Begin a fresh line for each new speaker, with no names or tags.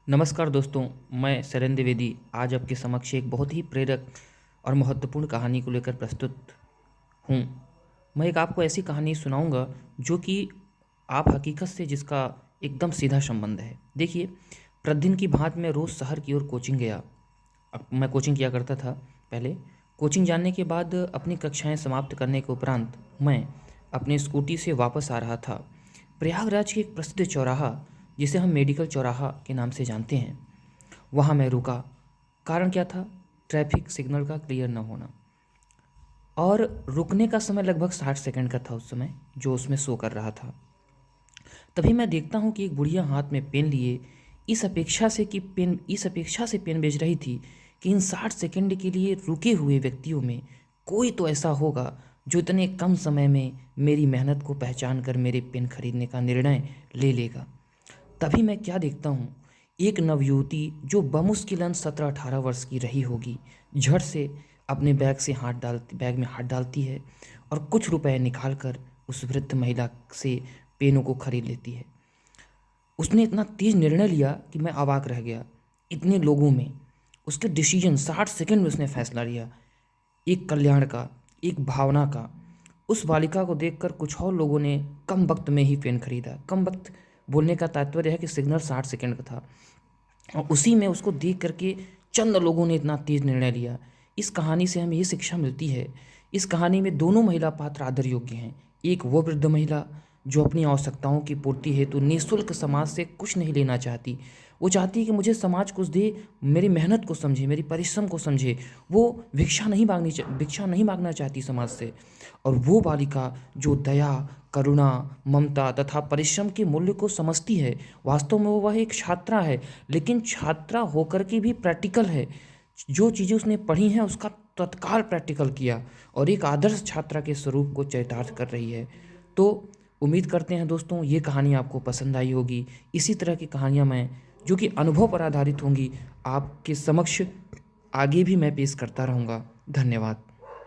नमस्कार दोस्तों, मैं शरण द्विवेदी आज आपके समक्ष एक बहुत ही प्रेरक और महत्वपूर्ण कहानी को लेकर प्रस्तुत हूँ। मैं एक आपको ऐसी कहानी सुनाऊँगा जो कि आप हकीकत से जिसका एकदम सीधा संबंध है। देखिए, प्रतिदिन की भांति मैं रोज़ शहर की ओर कोचिंग गया। अब मैं कोचिंग किया करता था पहले। कोचिंग जाने के बाद अपनी कक्षाएँ समाप्त करने के उपरांत मैं अपनी स्कूटी से वापस आ रहा था। प्रयागराज के एक प्रसिद्ध चौराहा, जिसे हम मेडिकल चौराहा के नाम से जानते हैं, वहाँ मैं रुका। कारण क्या था? ट्रैफिक सिग्नल का क्लियर न होना। और रुकने का समय लगभग 60 सेकंड का था उस समय, जो उसमें शो कर रहा था। तभी मैं देखता हूँ कि एक बुढ़िया हाथ में पेन लिए इस अपेक्षा से पेन बेच रही थी कि इन 60 सेकंड के लिए रुके हुए व्यक्तियों में कोई तो ऐसा होगा जो इतने कम समय में मेरी मेहनत को पहचान कर मेरे पेन खरीदने का निर्णय ले लेगा। तभी मैं क्या देखता हूँ, एक नवयुवती जो बमुश्किलन 17-18 वर्ष की रही होगी, झट से अपने बैग में हाथ डालती है और कुछ रुपए निकाल कर उस वृद्ध महिला से पेनों को खरीद लेती है। उसने इतना तेज निर्णय लिया कि मैं अवाक रह गया। इतने लोगों में उसके डिसीजन 60 सेकंड में उसने फैसला लिया, एक कल्याण का, एक भावना का। उस बालिका को देखकर कुछ और लोगों ने कम वक्त में ही पेन खरीदा। कम वक्त बोलने का तात्पर्य है कि सिग्नल 60 सेकंड का था और उसी में उसको देख करके चंद लोगों ने इतना तेज निर्णय लिया। इस कहानी से हमें ये शिक्षा मिलती है। इस कहानी में दोनों महिला पात्र आदर योग्य हैं। एक वो वृद्ध महिला जो अपनी आवश्यकताओं की पूर्ति हेतु निःशुल्क समाज से कुछ नहीं लेना चाहती। वो चाहती है कि मुझे समाज कुछ दे, मेरी मेहनत को समझे, मेरी परिश्रम को समझे। वो भिक्षा नहीं मांगना चाहती समाज से। और वो बालिका जो दया, करुणा, ममता तथा परिश्रम के मूल्य को समझती है। वास्तव में वह एक छात्रा है, लेकिन छात्रा होकर के भी प्रैक्टिकल है। जो चीज़ें उसने पढ़ी हैं उसका तत्काल प्रैक्टिकल किया और एक आदर्श छात्रा के स्वरूप को चरितार्थ कर रही है। तो उम्मीद करते हैं दोस्तों, ये कहानी आपको पसंद आई होगी। इसी तरह की कहानियाँ मैं, जो कि अनुभव पर आधारित होंगी, आपके समक्ष आगे भी मैं पेश करता रहूँगा। धन्यवाद।